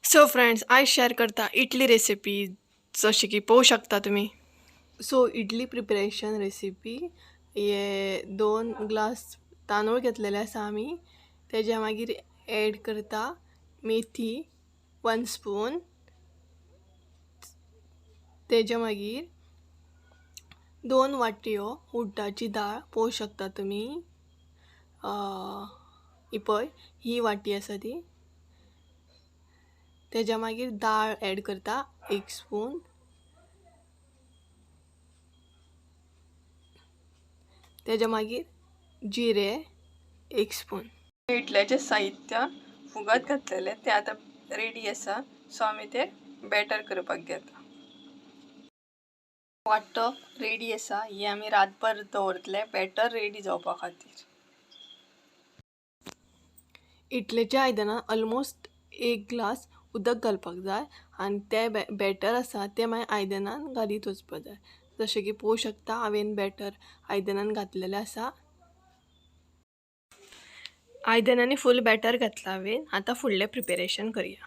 So friends, आयज share करता idli recipe जशी की पळोवंक शकता तुम्ही. So idli preparation recipe. हे 2 ग्लास तांदूळ घेतलेले आसा आमी. तेज्या मागीर एड करता मेथी 1 स्पून. तेज्या मागीर 2 वाटयो उडदाची डाळ पळोवंक शकता तुम्ही. ही पळय, ही वाटी आसा ती. तेज्या मागीर डाळ एड करता 1 स्पून. तेज्या मागीर जिरे 1 स्पून. इडल्याचें साहित्य फुगत घातलेले ते आतां रेडी आसा. सो आमी ते बॅटर करपाक घेता. वाटप रेडी आसा. ही आमी रातभर दवरतले बॅटर रेडी जावपा खातीर. इडलेच्या आयदनान ऑलमोस्ट 1 ग्लास उदक घालपाक जाय आनी ते बॅटर आसा ते मागीर आयदनान घालीत वचपाक जाय. जशें की पळोवंक शकता हांवें बॅटर आयदनान घातलेलें आसा. आयदनांनी फूल बॅटर घातला हांवें. आतां फुडलें प्रिपेरेशन करया.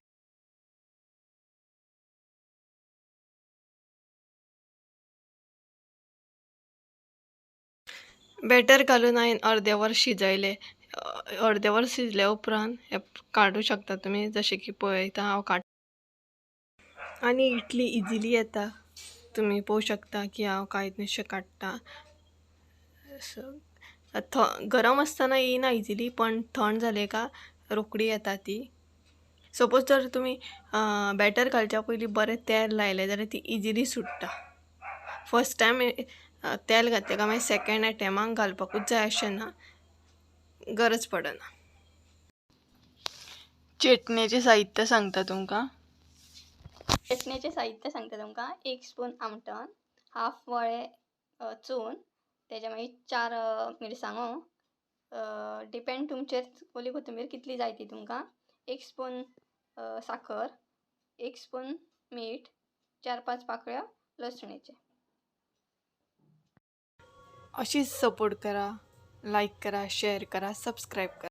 बॅटर घालून हांवें अर्दें वर शिजयलें. अर्दें वर शिजल्या उपरांत हें काडूं शकता तुमी. जशें की पळयता हांव आनी इडली इजिली येता. तुमी पळोवंक शकता की हांव कांयच अशें काडटा. गरम आसतना येयना इजिली, पण थंड जाले का रोखडी येता ती. सपोज जर तुमी बॅटर घालच्या पयलीं बरें तेल लायलें जाल्यार ती इजिली सुट्टा. फर्स्ट टायम तेल घातलें काय मागीर सेकंड आयटमाक घालपाकूच जाय अशें ना, गरज पडना. चटणेचें साहित्य सांगता तुमकां. चटणेचें साहित्य सांगता तुमकां. 1 स्पून आमटण, हाफ वळे चून, तेज्या मागीर 4 मिरसांगो. डिपेंड तुमचेर ओली कोथंबीर कितली जाय ती तुमकां. 1 स्पून साखर, 1 स्पून मीठ, 4-5 पाकळ्यो लसणेचे. अशीच सपोर्ट करा, लाईक करा, शेअर करा, सबस्क्राईब करा.